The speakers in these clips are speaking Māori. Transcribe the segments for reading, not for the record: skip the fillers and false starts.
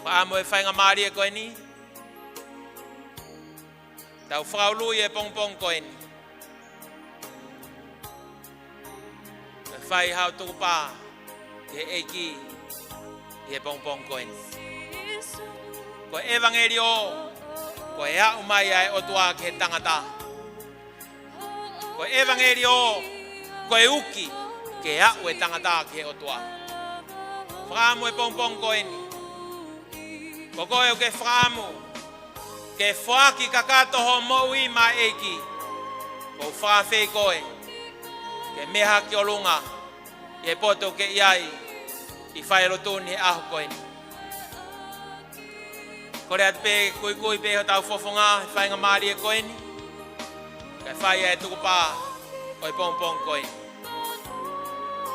Amo e whainga maari e koe ni. Tau whaulu e pong koe ni. E whai hau tuku pā. E eiki. E pong koe ni. Ko evangelio. Ko e au mai ai o tua ke tangata. Ko evangelio. Ko e uki. Ke au e tangata ke o tua. Whaamu e pong koe ni. Ko koe o ke whaamu. Ke whaaki kakatoho moui ma eiki. Ko whaafei koe. Ke meha ki o lunga. E poto ke iai. I whaerotuni aho koe ni. Kore atu pe kui pe ho tau fofonga. I whainga maari e koe ni. Ke whaia e tuku pā. O e pong koe ni.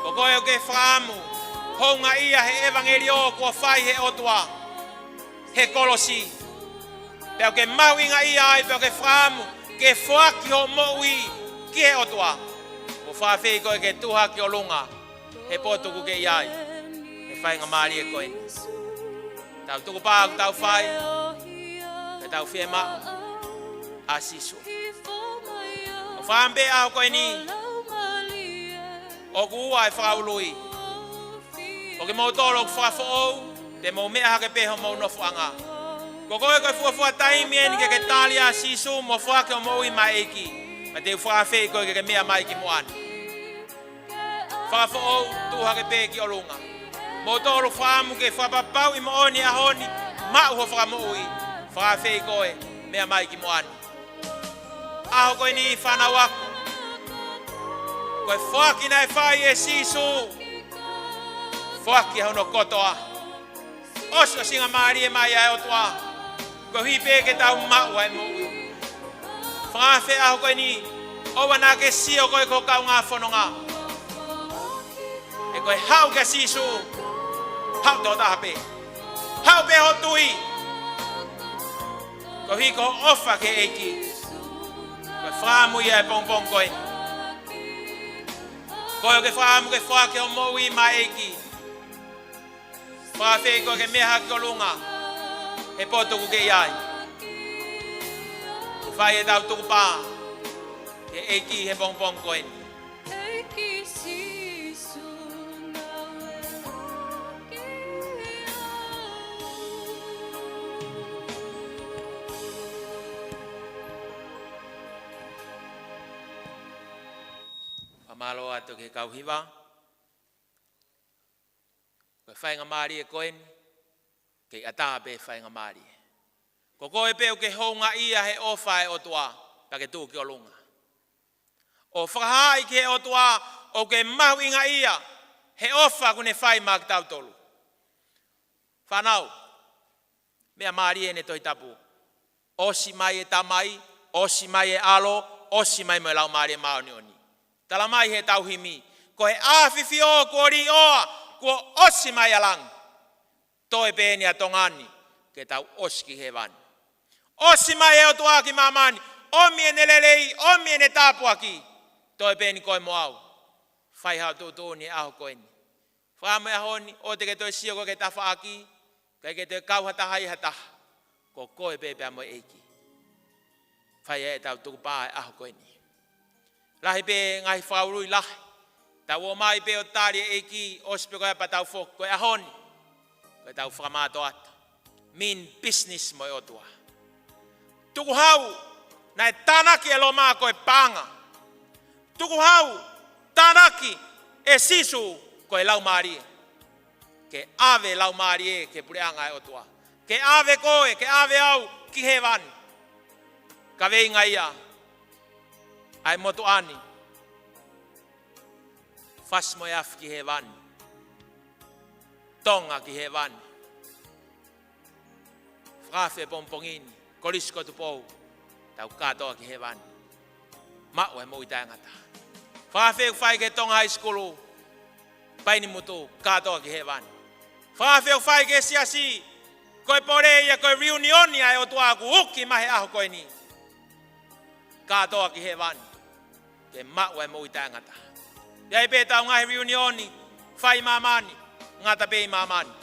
Ko koe o ke whaamu. Honga ia he evangelio kua whai he otua. He kolosi. Peo ke mauinga ia ai, peo ke whaamu. Ke whaaki ho moui ki he otua. Ko whaafei koe ke tuha ki o lunga. He potuku ke iai. He whainga maari e koe. Tau tuku pā ku tau whai. Ke tau whie mao. A sisu. O whaambe aho koe ni. O ku ua e whakaului. O ke mautoro ku whakafo ou. Te mau mea hake peho mau nofu anga. Ko koe koe fuafua taimi eni ke talia sisu mo fuake o moui ma eiki. Ma te whaafei koe ke mea mai ki moani. Whakafo ou tu hake pe ki o lunga. Mautoro whaamu ke whapapau i mooni a honi. Ma uho whakamoui. Whaafei koe mea mai ki moani. Aho koe ni whanau aku. Koe whaaki nai whai e sisu. Whaaki hauno kotoa. Oso singa maari e mai ai o toa. Ko hipe ke tau mau ai moui. Whaafe aho koe ni. Owa nā ke sio koe ko kau ngā whanonga. E koe hau ke sisu. Hau tō tahape. Hau pe ho tui. Ko hi ko ofa ke eiki. Koe whaamu ia e pong koe. Koe o ke whaamu ke whaake o moui ma eiki. Whaafei koe ke meha ki o lunga. He potuku ke iai. Whai e tau tuku pā. He eiki he pong koe. Pamalo atu ke kauhiwa. Koe whainga maari e koe ni. Kei ata pe whainga maari. Ko koe peo ke honga ia he ofa e otua. Pa ke tū ki o lunga. O whakahai ke he otua. O ke mahu inga ia. He ofa kune whai maa ki tau tolu. Whanau. Mea maari e ne toi tapu. Osi mai e tamai. Osi mai e alo. Osi mai me lau maari e maoni oni. Tala mai he tau himi. Ko he awhiwhi o ko ri oa. Ko osi mai alang. Toi pēni a tongani. Ke tau oski he vani. Osi mai e o tuaki mamani. Omie ne lelei. Omie ne tāpuaki. Toi pēni koe mo au. Whai hau tūtūni aho koeni. Whāmu e honi. O te ke toi sio ko ke tawhaaki. Ke toi kauhata hai hata. Ko koe pēpea mo eiki. Whai e tau tuku pā e aho koeni. Lahi pē ngai whaurui lahi. Tau o mai pe o tāri eiki ospe koe pa tau fok koe ahoni. Koe tau whakamato atu. Min business mo e otua. Tuku hau, nai tanaki e lo maa koe panga. Tuku hau, tanaki e sisu koe lau maari. Ke ave lau maari ke pureanga e otua. Ke ave koe, ke ave au ki he vani. Ka veinga ia. Ai motu ani. Fas mo yaf ki he vani. Tonga ki he vani. Whaafe pompongini. Kolisko tu pou. Tau katoa ki he vani. Mao e mo i tangata. Whaafe whai ke Tonga High School. Paini mutu. Katoa ki he vani. Whaafe whai ke siasi. Koe pore ia koe reunionia e o tuaku. Uki mahe aho koe ni. Katoa ki he vani. Ke mao e mo i tangata. Ia i pētau ngahi reunioni, whai mamani, ngata pēi mamani.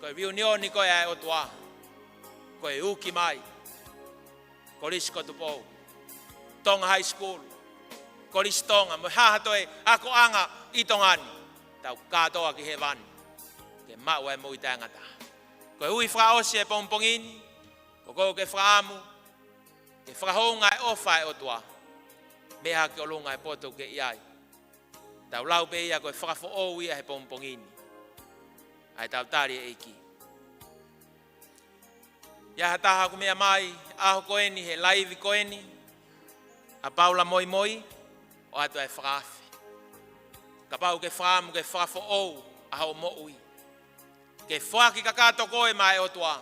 Koe viunioni koe ai o tua. Koe uki mai. Koris ko tupou. Tonga High School. Koris tonga. Mo haha toi ako anga itongani. Tau katoa ki he vani. Ke mau e mui tangata. Koe ui whaosi e pompongini. Ko ke whaamu. Ke whahonga e ofa e o tua. Meha ke olunga e poto ke iai. Tau lau pe ia koe whakafo o ia he pompongini. Ai tau tari e iki. Ia hataha ku mea mai, aho koeni he laivi koeni. A paula moi moi, o atu e whakafi. Ka pau ke whaamu ke whakafo o, aho mo ui. Ke whaki kakato koe mai o tua.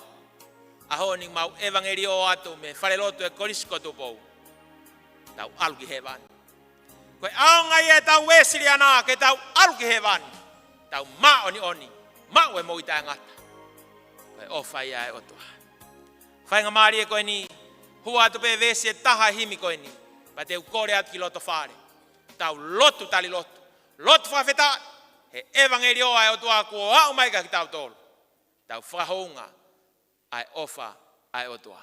Aho ni mau evangeli o atu me wharelotu e korisko tupou. Tau aluki he vani. Koe aonga ia tau wesiri ana ke tau aluki he vani. Tau ma oni oni. Mau e moita ngata. Koe ofa ia e otua. Whainga maari e koe ni. Hua atu pe vesi e taha himi koe ni. Pa te ukore atu ki loto whare. Tau lotu tali lotu. Lotu whawheta. He evangeli o e otua kua au maika ki tau tolu. Tau whahounga. Ai ofa ai otua.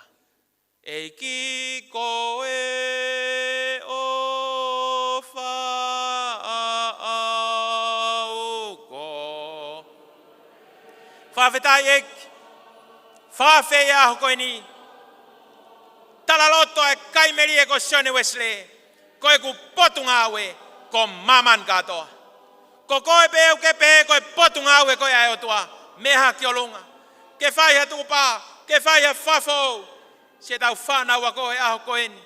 Eiki koe ofa auko. Whawhetai eki. Whawhei aho koe ni. Tala loto e kaimeri e ko Sione Wesley. Koe ku potunga awe ko maman katoa. Ko koe peu ke pe koe potunga awe koe ai otua. Meha ki olunga. Ke whai ha tupa. Ke whai ha whafo. Se tau whanau a koe aho koe ni.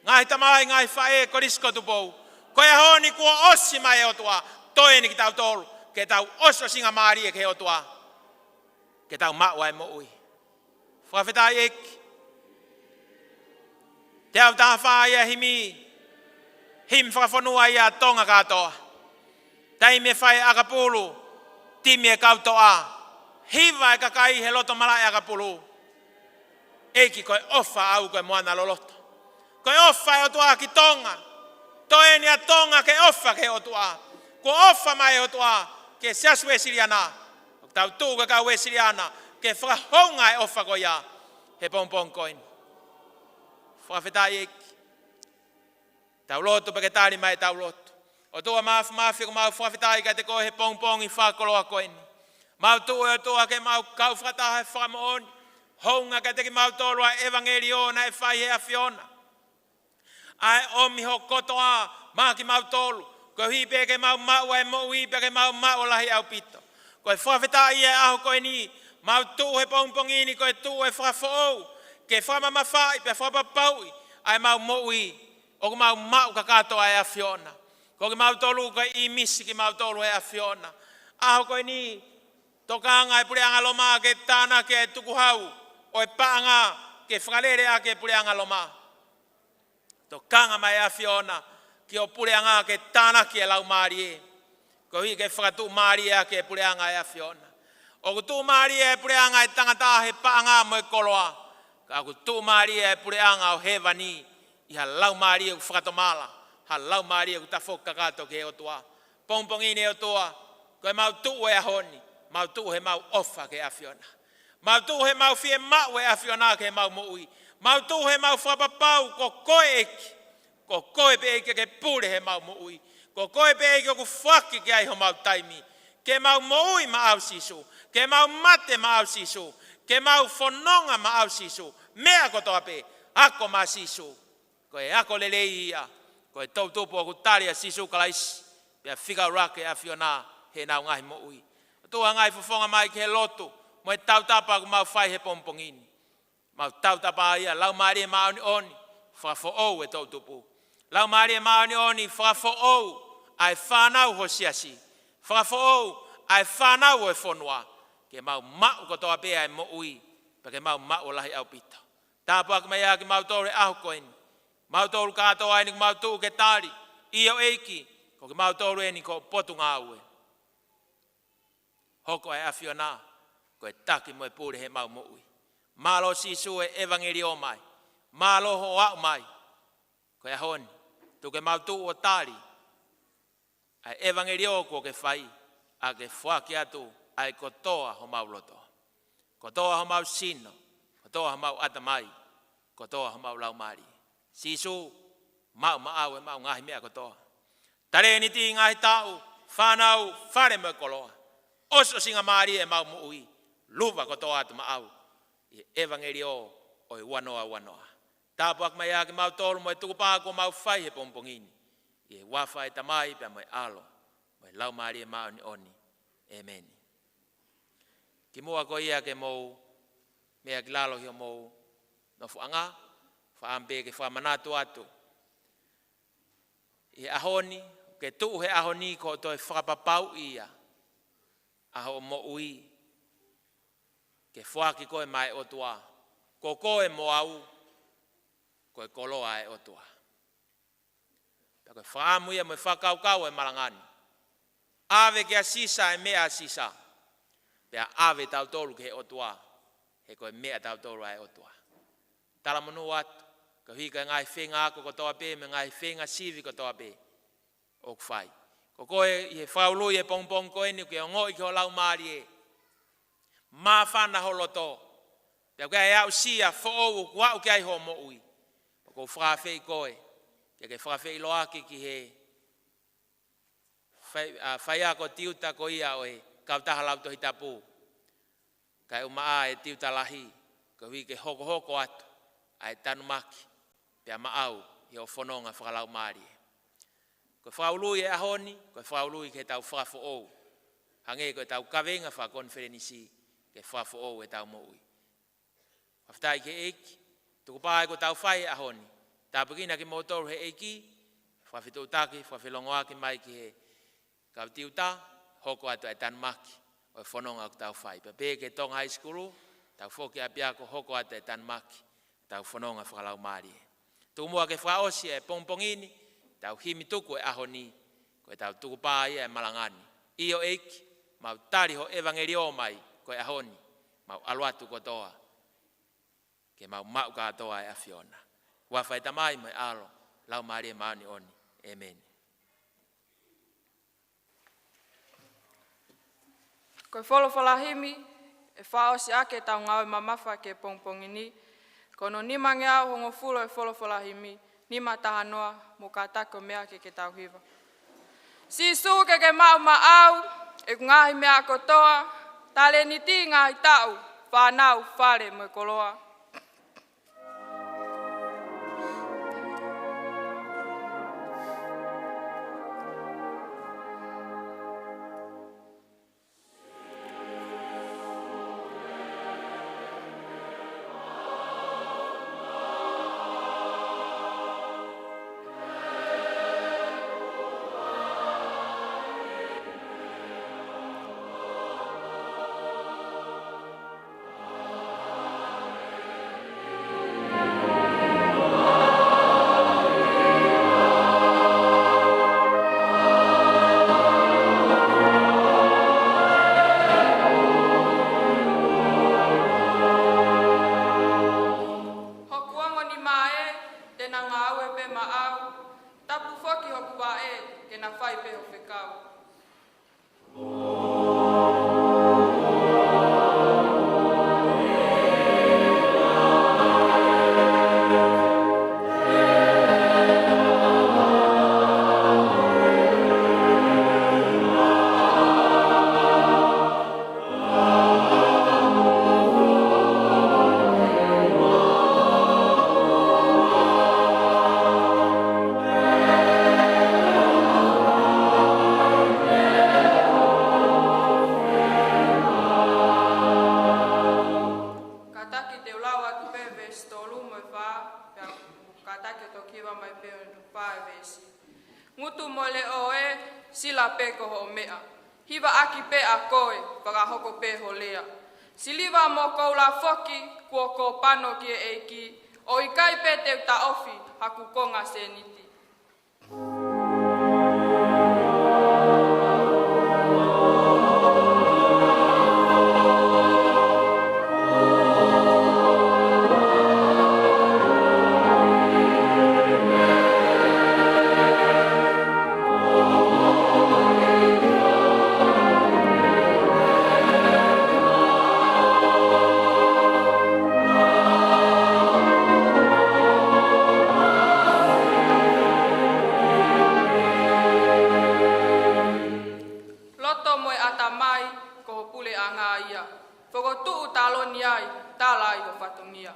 Ngai tamai ngai whae korisko tupou. Koe honi kua osi mai otua. Toe ni ki tau tolu. Ke tau oso singa maari e ke otua. Ke tau maua e mo ui. Whawhetai eki. Te au taha whaa ia himi. Him whakafonua ia tonga katoa. Tai me whai akapulu. Timi e kautoa. Hiva e kakai he loto mala e akapulu. Eki koe ofa au koe moana loloto. Koe ofa e otua ki tonga. Toe ni a tonga ke ofa ke otua. Ko ofa mai otua ke sias wesiliana. Tau tuuka ka wesiliana. Ke whakahonga e ofa ko ia. He pompong koin. Whawhetai eki. Tau loto pake tari mai tau loto. O tua maafi ko mau whawhetai ka te koe he pongpongi whakoloa koin. Mau tuu e tua ke mau kau whataha e whakamooni. Honga ka teki mau tolua evangelio na e whai he awhiona. Ai omi ho kotoa maki mau tolu. Ko hipe ke mau maua e mo hipe ke mau maua lahi au pito. Ko e whawhetai e aho koe ni. Mau tuu he pongpongini ko e tuu e whafou. Ke whamama whai pe whapapaui. Ai mau moui. O ke mau mau kakatoa e awhiona. Ko ke mau tolu ko i misi ki mau tolu e awhiona. Aho koe ni. Tokanga e pureanga loma ke tāna ke tukuhau. O e paanga ke whakalere a ke pureanga loma. Tokanga mai a Fiona ki o pureanga ke tāna ki e lau maari e. Ko hi ke whakatu maari a ke pureanga e a Fiona. O kutu maari e pureanga e tangata he paanga mo e koloa. Ka kutu maari e pureanga o hevani. I ha lau maari e ku whakatomala. Ha lau maari e ku tafoka kato ke o tua. Pongpongini e o tua. Ko e mau tuu e a honi. Mau tuu he mau ofa ke a Fiona. Mau tuu he mau fie mau e a Fiona ke mau moui. Mau tuu he mau whapapau ko koe eki. Ko koe pe eke ke pure he mau moui. Ko koe pe eke ku whaki ke ai ho mau taimi. Ke mau moui ma au sisu. Ke mau mate ma au sisu. Ke mau whanonga ma au sisu. Mea kotoa pe. Ako ma sisu. Ko e ako lelei ia. Ko e tau tupu o ku taria sisu kalaisi. Pea whika rake a Fiona he nau ngahi moui. Tua ngai fofonga mai ke lotu. Mo e tau tapa ku mau whai he pompongini. Mau tau tapa ia. Lau maari e maoni oni. Whafo ou e tau tupu. Lau maari e maoni oni. Whafo ou. Ai whanau ho siasi. Whafo ou. Ai whanau e whonua. Ke mau mau kotoa pea e mo ui. Pa ke mau mau lahi au pita. Tāpua ke mai a ke mau tore ahu koini. Mau toru katoa ni mau tuu ke tari. Iyo eiki. Ko ke mau toru e ni ko potunga aue. Hoko e a Fiona. Ko e taki mo e pure he mau mo ui. Malo sisu e evangelio mai. Malo ho au mai. Ko e honi. Tu ke mau tuu o tari. A evangelio ko ke whai. A ke whaki atu. A e kotoa ho mau loto. ko toa mau sino, ko toa mau atamai, ko toa mau lau mari. Sisu mau maawe mau ngahi mea ko toa. Tare ni ti ngahi tau, whanau, whare me koloa. Oso singa mari e mau muui, lupa ko toa atu maau. I evangelio o i wanoa. Tapuak mai ake mau tolu mo e tukupaa ko mau whai he pompongini. I wawhai tamai pia mo e alo, mo e lau mari e mau ni oni. Amen. Ki mua ko ia ke mou, mea ki lalo hio mou, no fuanga, whaampe ke whamanatu atu. I ahoni, ke tuu he ahoni ko toi whakapapau ia, aho mo ui, ke whaki koe mai otua, ko koe mo au, koe koloa e otua. Koe whaamu ia mo e whakaukau e marangani. Ave ke a sisa e mea sisa. Pea ave tau tolu ke he otua. He koe mea tau tolu e otua. Tala monu atu. Ka hika ngai whenga ako kotoa pe. Me ngai whenga sivi kotoa pe. Ok whai. Ko koe i he whaulu i he pongpong koe ni. Ke o ngoi ke o lau maari e. Mā whana holoto. Pea koe e au sia whoowu. Kua uke ai ho mo ui. Ko whawhei koe. Ke whawhei loake ki he. Whai ako tiuta ko ia oe. Kau taha lau tohi tapu. Kai umaa e tiuta lahi. Ka hui ke hoko atu. Ai tanu maki. Pea maau. I o whanonga whakalau maari. Ko whaului e ahoni. Ko whaului ke tau whafo ou. Hange ko tau kawenga whakonferenisi. Ke whafo ou e tau moui. Whaftai ke eiki. Tuku pae ko tau whai e ahoni. Tāpukina ki motoru he eiki. Whawhitu taki. Whawhilongo aki mai ki he. Kau tiuta. Hoko atu e tanu maki, o e whanonga ku tau whai. Pe ke tong high school, tau whoki a piako hoko atu e tanu maki, tau whanonga whakalau maari. Tumua ke whaosi e pongpongini, tau himi tuku e ahoni, ko e tau tuku pā ia e malangani. Io eiki, mau tari ho evangelio mai, ko e ahoni, mau aluatu kotoa, ke mau katoa e afiona. Wawhai tamai mai alo, lau maari e maani oni. Amen. Koe wholowhalahimi, e whaosi ake tau ngawe mamafa ke pongpongini, kono nima nge au hongo fulo e wholowhalahimi, nima taha noa mo katako mea ke tau hiva. Sisu ke mau au, e ngahi mea kotoa, tale ni ti ngahi tau, whanau whare me koloa. Ngutu mole oe sila pe ko ho mea. Hiva aki pe a koe whakahoko pe ho lea. Siliva mo koula foki kua ko pano ki e eiki. O ikai pe te ta ofi haku konga se niti. ai, tāla ai o whatungia.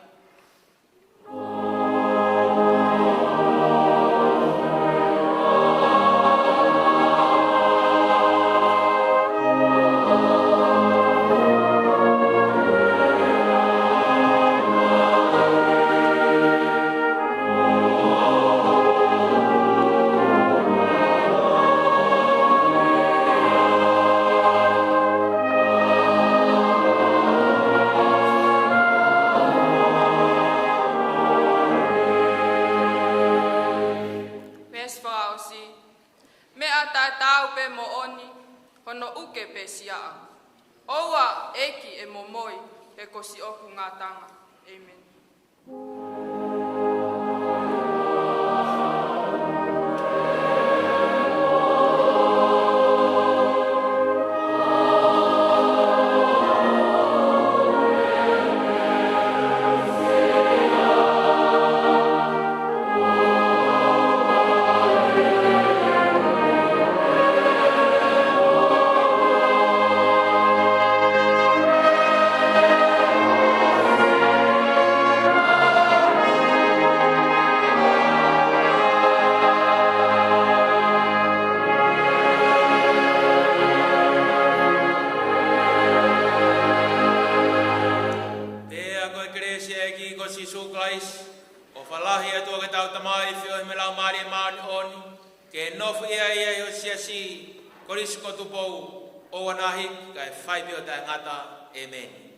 Hono uke pe siaa. Oua eki e momoi e kosi oku ngā tanga. Amen. O whalahi atua ke tau tamai whio he me lau maari maani oni, ke nofu ia ia i o siasi, korisi ko tupou, o wanahi, kai whaipio tai ngata, amen.